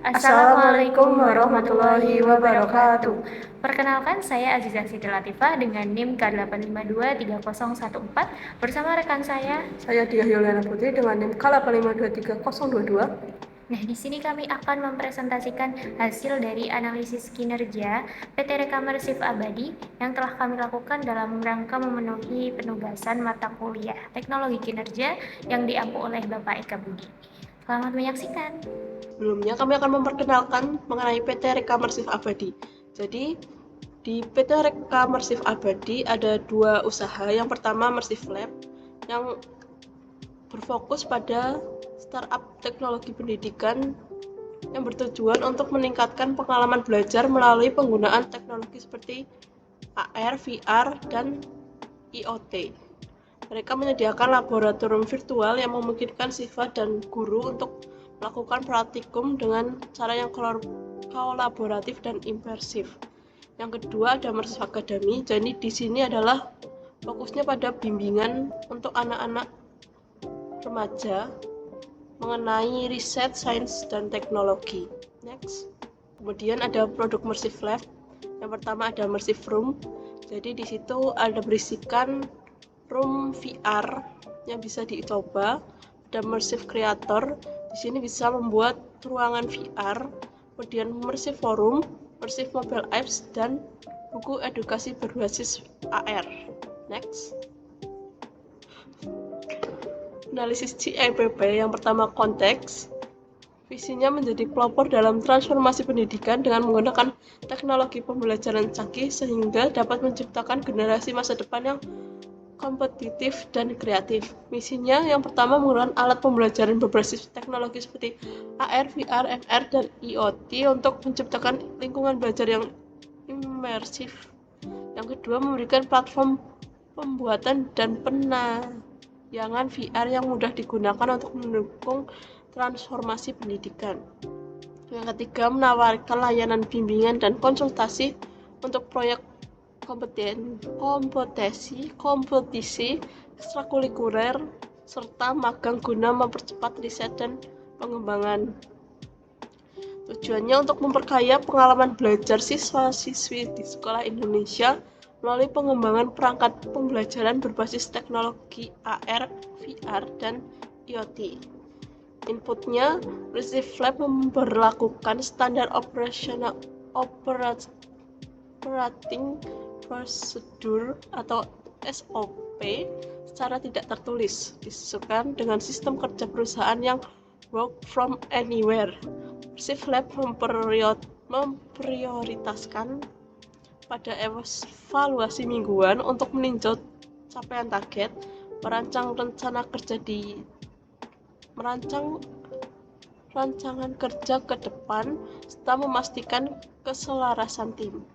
Assalamualaikum warahmatullahi wabarakatuh. Perkenalkan, saya Azizah Siti Latifah dengan NIM K8523014 bersama rekan saya. Saya Diah Yuliana Putri dengan NIM K8523022. Nah, di sini kami akan mempresentasikan hasil dari analisis kinerja PT Rekamersif Abadi yang telah kami lakukan dalam rangka memenuhi penugasan mata kuliah Teknologi Kinerja yang diampu oleh Bapak Eka Budi. Selamat menyaksikan. Sebelumnya kami akan memperkenalkan mengenai PT Rekamersif Abadi. Jadi di PT Rekamersif Abadi ada dua usaha. Yang pertama Mersif Lab yang berfokus pada startup teknologi pendidikan yang bertujuan untuk meningkatkan pengalaman belajar melalui penggunaan teknologi seperti AR, VR, dan IoT. Mereka menyediakan laboratorium virtual yang memungkinkan siswa dan guru untuk melakukan praktikum dengan cara yang kolaboratif dan imersif. Yang kedua ada Mersif Academy. Jadi di sini adalah fokusnya pada bimbingan untuk anak-anak remaja mengenai riset, sains, dan teknologi. Next. Kemudian ada produk Mersif Lab. Yang pertama ada Mersif Room. Jadi di situ ada berisikan room VR yang bisa dicoba. Ada Mersif Creator. Di sini bisa membuat ruangan VR. Kemudian Mersif Forum, Mersif Mobile Apps, dan buku edukasi berbasis AR. Next. Analisis CIPP yang pertama konteks. Visinya menjadi pelopor dalam transformasi pendidikan dengan menggunakan teknologi pembelajaran canggih sehingga dapat menciptakan generasi masa depan yang kompetitif dan kreatif. Misinya yang pertama menggunakan alat pembelajaran berbasis teknologi seperti AR, VR, MR, dan IoT untuk menciptakan lingkungan belajar yang imersif. Yang kedua memberikan platform pembuatan dan penayangan VR yang mudah digunakan untuk mendukung transformasi pendidikan. Yang ketiga menawarkan layanan bimbingan dan konsultasi untuk proyek kompetisi ekstrakurikuler serta magang guna mempercepat riset dan pengembangan. Tujuannya untuk memperkaya pengalaman belajar siswa-siswi di sekolah Indonesia melalui pengembangan perangkat pembelajaran berbasis teknologi AR, VR, dan IoT. Inputnya, Mersif Lab memberlakukan standar operating procedure atau SOP secara tidak tertulis, disesuaikan dengan sistem kerja perusahaan yang work from anywhere. Mersif Lab memprioritaskan pada evaluasi mingguan untuk meninjau capaian target, merancang rancangan kerja ke depan, serta memastikan keselarasan tim.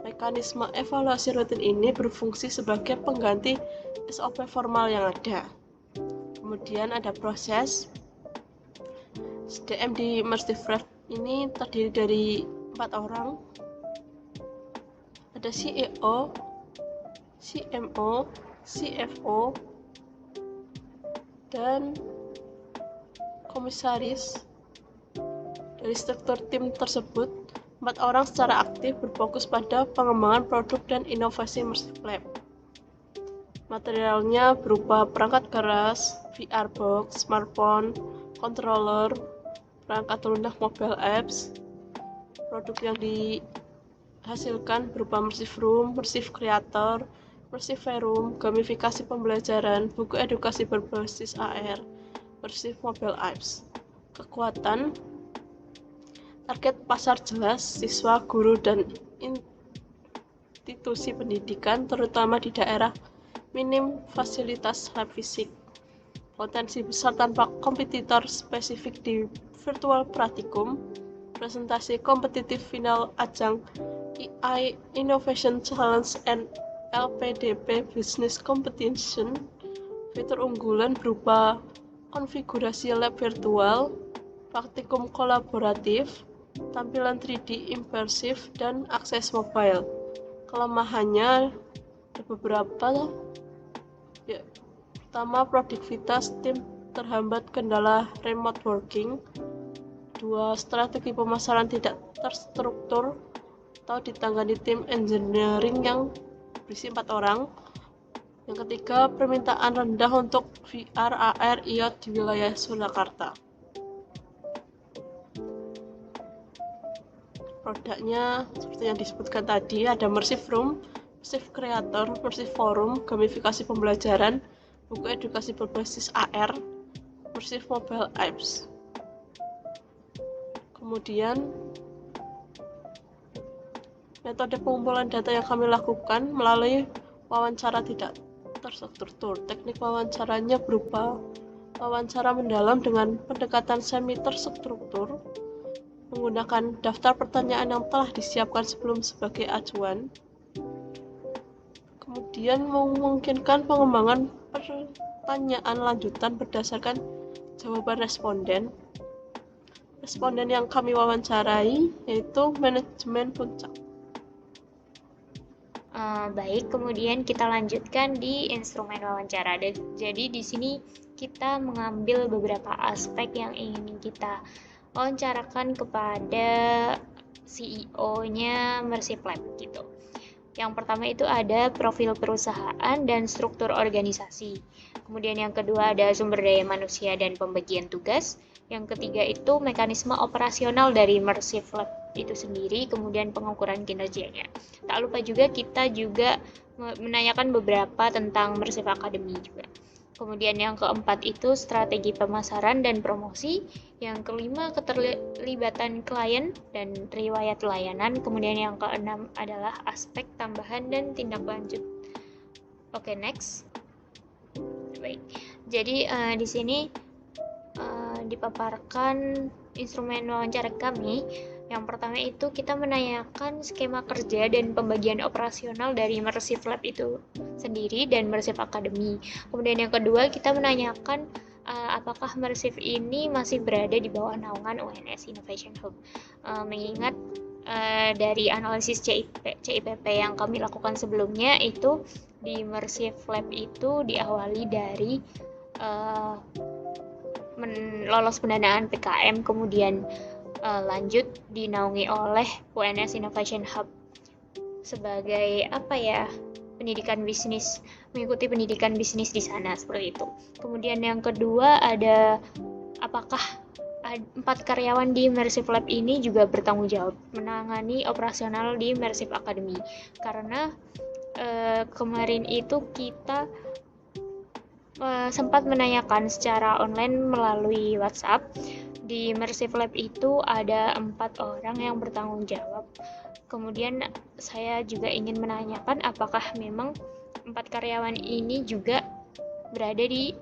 Mekanisme evaluasi rutin ini berfungsi sebagai pengganti SOP formal yang ada. Kemudian ada proses. SDM di Mersif Lab ini terdiri dari 4 orang. Ada CEO, CMO, CFO, dan komisaris. Dari struktur tim tersebut, 4 orang secara aktif berfokus pada pengembangan produk dan inovasi Mersif Lab. Materialnya berupa perangkat keras, VR box, smartphone, controller, perangkat lunak mobile apps. Produk yang dihasilkan berupa Mersif Room, Mersif Creator, Mersif Forum, gamifikasi pembelajaran, buku edukasi berbasis AR, Mersif Mobile Apps. Kekuatan target pasar jelas, siswa, guru, dan institusi pendidikan, terutama di daerah minim fasilitas lab fisik. Potensi besar tanpa kompetitor spesifik di virtual praktikum. Presentasi kompetitif final ajang AI Innovation Challenge and LPDP Business Competition. Fitur unggulan berupa konfigurasi lab virtual, praktikum kolaboratif, tampilan 3D imersif, dan akses mobile. Kelemahannya ada beberapa. Pertama, produktivitas tim terhambat kendala remote working. kedua, strategi pemasaran tidak terstruktur atau ditangani tim engineering yang berisi 4 orang. Yang ketiga, permintaan rendah untuk VR, AR, IoT di wilayah Surakarta. Produknya seperti yang disebutkan tadi, ada Mersive Room, Mersive Creator, Mersive Forum, gamifikasi pembelajaran, buku edukasi berbasis AR, Mersive Mobile Apps. Kemudian metode pengumpulan data yang kami lakukan melalui wawancara tidak terstruktur. Teknik wawancaranya berupa wawancara mendalam dengan pendekatan semi terstruktur, menggunakan daftar pertanyaan yang telah disiapkan sebelum sebagai acuan. Kemudian memungkinkan pengembangan pertanyaan lanjutan berdasarkan jawaban responden. Responden yang kami wawancarai yaitu manajemen puncak. Baik, kemudian kita lanjutkan di instrumen wawancara. Jadi di sini kita mengambil beberapa aspek yang ingin kita wawancarakan kepada CEO-nya Mersive Lab gitu. Yang pertama itu ada profil perusahaan dan struktur organisasi. Kemudian yang kedua ada sumber daya manusia dan pembagian tugas. Yang ketiga itu mekanisme operasional dari Mersive Lab itu sendiri, kemudian pengukuran kinerjanya. Tak lupa juga kita juga menanyakan beberapa tentang Mersive Academy juga. Kemudian yang keempat itu strategi pemasaran dan promosi. Yang kelima keterlibatan klien dan riwayat layanan. Kemudian yang keenam adalah aspek tambahan dan tindak lanjut. Oke, next. Baik. Jadi di sini dipaparkan instrumen wawancara kami. Yang pertama itu kita menanyakan skema kerja dan pembagian operasional dari Mersive Lab itu sendiri dan Mersive Academy. Kemudian yang kedua kita menanyakan apakah Mersive ini masih berada di bawah naungan UNS Innovation Hub. Mengingat dari analisis CIPP yang kami lakukan sebelumnya itu di Mersive Lab itu diawali dari lolos pendanaan PKM, kemudian lanjut dinaungi oleh UNS Innovation Hub sebagai pendidikan bisnis, mengikuti pendidikan bisnis di sana seperti itu. Kemudian yang kedua ada apakah 4 karyawan di Mersive Lab ini juga bertanggung jawab menangani operasional di Mersive Academy, karena kemarin itu kita sempat menanyakan secara online melalui WhatsApp. Di Mersive Lab itu ada 4 orang yang bertanggung jawab. Kemudian saya juga ingin menanyakan apakah memang 4 karyawan ini juga berada di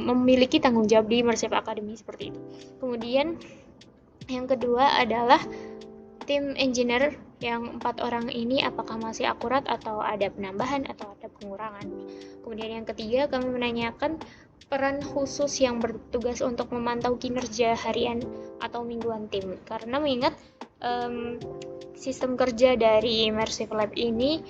memiliki tanggung jawab di Mersive Academy seperti itu. Kemudian yang kedua adalah tim engineer yang 4 orang ini apakah masih akurat atau ada penambahan atau ada pengurangan. Kemudian yang ketiga kami menanyakan peran khusus yang bertugas untuk memantau kinerja harian atau mingguan tim, karena mengingat sistem kerja dari Mersive Lab ini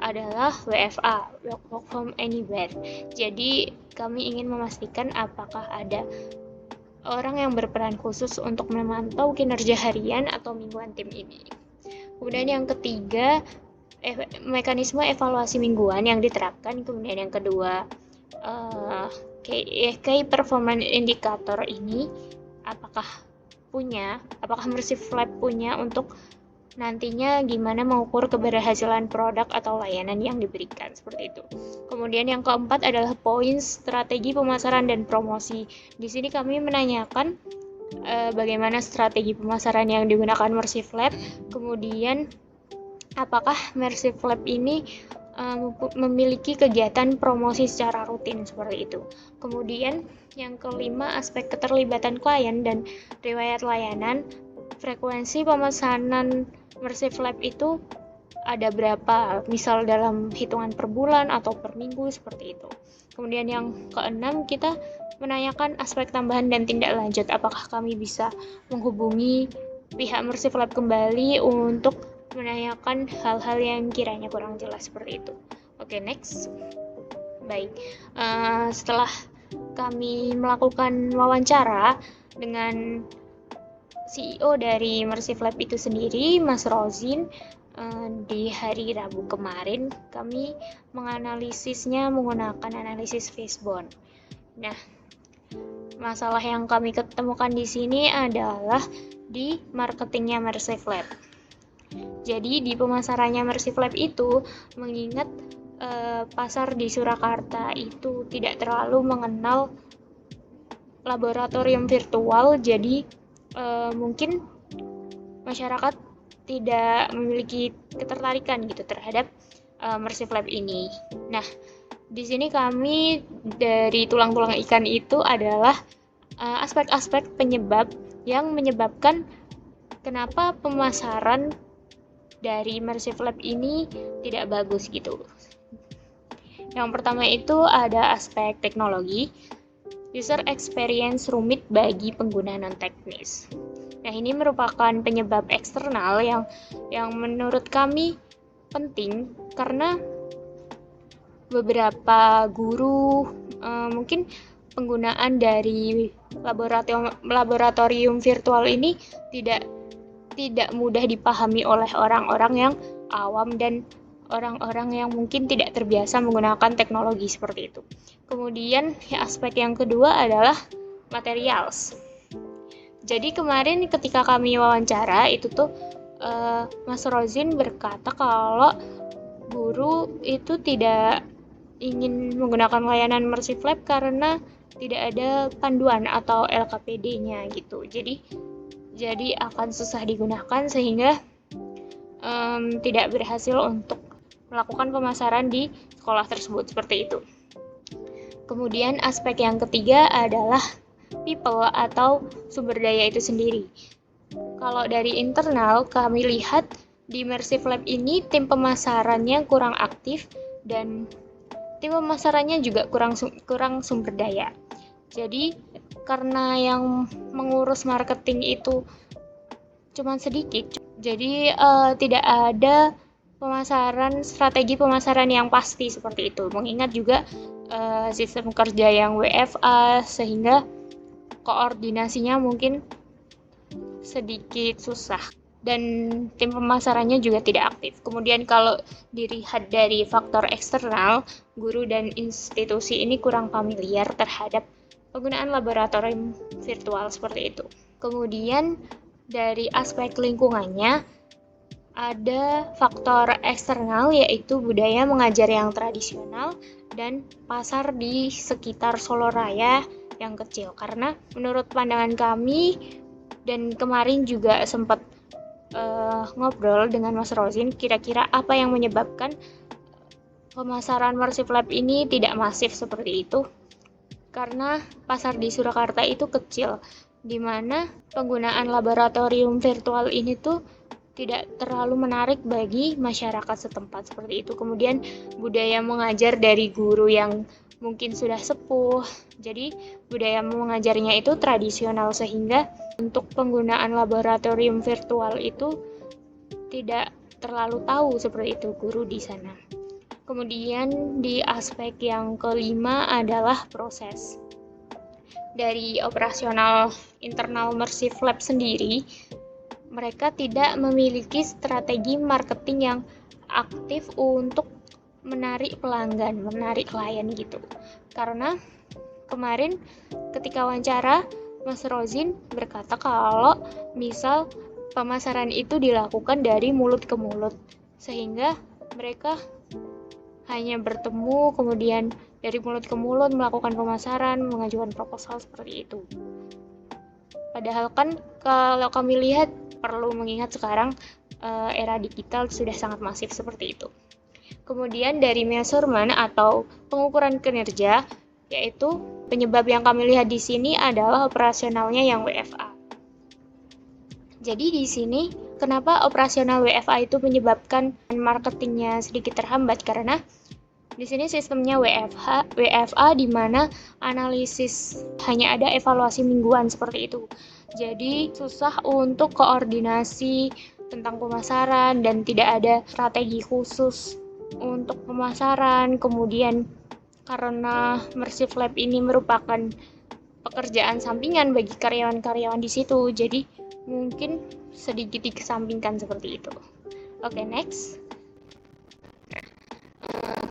adalah WFA, work from anywhere. Jadi kami ingin memastikan apakah ada orang yang berperan khusus untuk memantau kinerja harian atau mingguan tim ini. Kemudian yang ketiga mekanisme evaluasi mingguan yang diterapkan. Kemudian yang kedua key performance indicator ini apakah Mersive Lab punya untuk nantinya gimana mengukur keberhasilan produk atau layanan yang diberikan seperti itu. Kemudian yang keempat adalah poin strategi pemasaran dan promosi. Di sini kami menanyakan bagaimana strategi pemasaran yang digunakan Mersive Lab, kemudian apakah Mersive Lab ini memiliki kegiatan promosi secara rutin seperti itu. Kemudian yang kelima aspek keterlibatan klien dan riwayat layanan. Frekuensi pemesanan Mersive Lab itu ada berapa, misal dalam hitungan per bulan atau per minggu seperti itu. Kemudian yang keenam kita menanyakan aspek tambahan dan tindak lanjut, apakah kami bisa menghubungi pihak Mersive Lab kembali untuk menanyakan hal-hal yang kiranya kurang jelas seperti itu. Oke, next. Baik, setelah kami melakukan wawancara dengan CEO dari Mersive Lab itu sendiri, Mas Rozin. Di hari Rabu kemarin kami menganalisisnya menggunakan analisis Fishbone. Nah, masalah yang kami ketemukan di sini adalah di marketingnya Mersive Lab. Jadi di pemasarannya Mersive Lab itu mengingat pasar di Surakarta itu tidak terlalu mengenal laboratorium virtual, jadi mungkin masyarakat tidak memiliki ketertarikan gitu terhadap Mersive Lab ini. Nah, di sini kami dari tulang-tulang ikan itu adalah aspek-aspek penyebab yang menyebabkan kenapa pemasaran dari Mersive Lab ini tidak bagus gitu. Yang pertama itu ada aspek teknologi, user experience rumit bagi pengguna non-teknis. Nah, ini merupakan penyebab eksternal yang menurut kami penting karena beberapa guru mungkin penggunaan dari laboratorium virtual ini tidak mudah dipahami oleh orang-orang yang awam dan orang-orang yang mungkin tidak terbiasa menggunakan teknologi seperti itu. Kemudian aspek yang kedua adalah materials. Jadi kemarin ketika kami wawancara itu tuh Mas Rozin berkata kalau guru itu tidak ingin menggunakan layanan Mersive Lab karena tidak ada panduan atau LKPD-nya gitu. Jadi akan susah digunakan sehingga tidak berhasil untuk melakukan pemasaran di sekolah tersebut seperti itu. Kemudian aspek yang ketiga adalah people atau sumber daya itu sendiri. Kalau dari internal kami lihat di Mersive Lab ini tim pemasarannya kurang aktif dan tim pemasarannya juga kurang sumber daya. Jadi karena yang mengurus marketing itu cuma sedikit, jadi tidak ada strategi pemasaran yang pasti seperti itu. Mengingat juga sistem kerja yang WFA sehingga koordinasinya mungkin sedikit susah dan tim pemasarannya juga tidak aktif. Kemudian kalau dilihat dari faktor eksternal, guru dan institusi ini kurang familiar terhadap penggunaan laboratorium virtual seperti itu. Kemudian dari aspek lingkungannya ada faktor eksternal yaitu budaya mengajar yang tradisional dan pasar di sekitar Soloraya yang kecil. Karena menurut pandangan kami dan kemarin juga sempat ngobrol dengan Mas Rozin, kira-kira apa yang menyebabkan pemasaran Mersive Lab ini tidak masif seperti itu? Karena pasar di Surakarta itu kecil, di mana penggunaan laboratorium virtual ini tuh tidak terlalu menarik bagi masyarakat setempat seperti itu. Kemudian budaya mengajar dari guru yang mungkin sudah sepuh, jadi budaya mengajarnya itu tradisional sehingga untuk penggunaan laboratorium virtual itu tidak terlalu tahu seperti itu guru di sana. Kemudian di aspek yang kelima adalah proses. Dari operasional internal Mersive Lab sendiri, mereka tidak memiliki strategi marketing yang aktif untuk menarik pelanggan, menarik klien gitu. Karena kemarin ketika wawancara, Mas Rozin berkata kalau misal pemasaran itu dilakukan dari mulut ke mulut, sehingga mereka hanya bertemu kemudian dari mulut ke mulut melakukan pemasaran, mengajukan proposal seperti itu. Padahal kan kalau kami lihat perlu mengingat sekarang era digital sudah sangat masif seperti itu. Kemudian dari measurement atau pengukuran kinerja, yaitu penyebab yang kami lihat di sini adalah operasionalnya yang WFA. Jadi di sini kenapa operasional WFA itu menyebabkan marketingnya sedikit terhambat? Karena di sini sistemnya WFA di mana analisis hanya ada evaluasi mingguan seperti itu. Jadi susah untuk koordinasi tentang pemasaran dan tidak ada strategi khusus untuk pemasaran. Kemudian karena Mersive Lab ini merupakan pekerjaan sampingan bagi karyawan-karyawan di situ, jadi mungkin sedikit dikesampingkan seperti itu. Oke, next.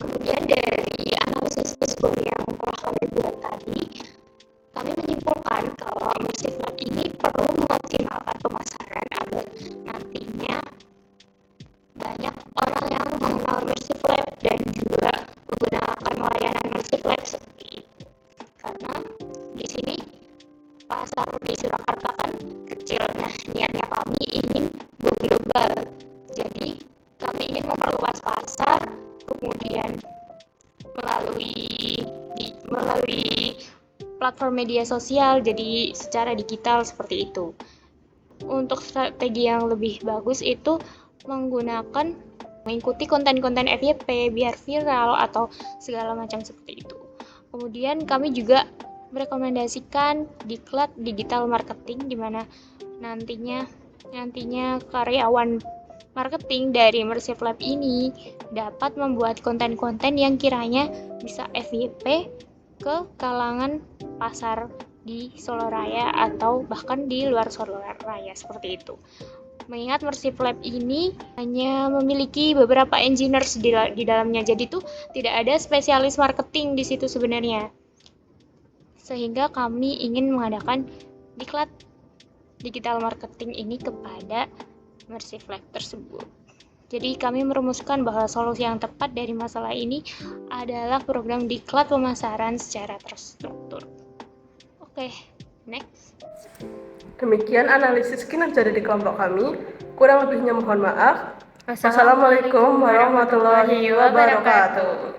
Kemudian dari analisis dashboard yang telah kami buat tadi, kami menyimpulkan kalau Mersive Lab ini perlu mengoptimalkan pemasaran agar nantinya banyak orang yang mengenal Mersive Lab dan juga menggunakan layanan Mersive Lab seperti itu. Karena di sini pasar di Surakarta kan kecil, nah niatnya kami ingin go global. Jadi kami ingin memperluas pasar, kemudian melalui platform media sosial, jadi secara digital seperti itu. Untuk strategi yang lebih bagus itu mengikuti konten-konten FYP biar viral atau segala macam seperti itu. Kemudian kami juga merekomendasikan diklat digital marketing, di mana nantinya karyawan marketing dari Mersive Lab ini dapat membuat konten-konten yang kiranya bisa FYP ke kalangan pasar di Solo Raya atau bahkan di luar Solo Raya seperti itu. Mengingat Mersive Lab ini hanya memiliki beberapa engineers di dalamnya, jadi tuh tidak ada spesialis marketing di situ sebenarnya. Sehingga kami ingin mengadakan diklat digital marketing ini kepada Mersive Lab tersebut. Jadi kami merumuskan bahwa solusi yang tepat dari masalah ini adalah program diklat pemasaran secara terstruktur. Oke, next. Demikian analisis kinerja dari kelompok kami. Kurang lebihnya mohon maaf. Wassalamualaikum warahmatullahi wabarakatuh.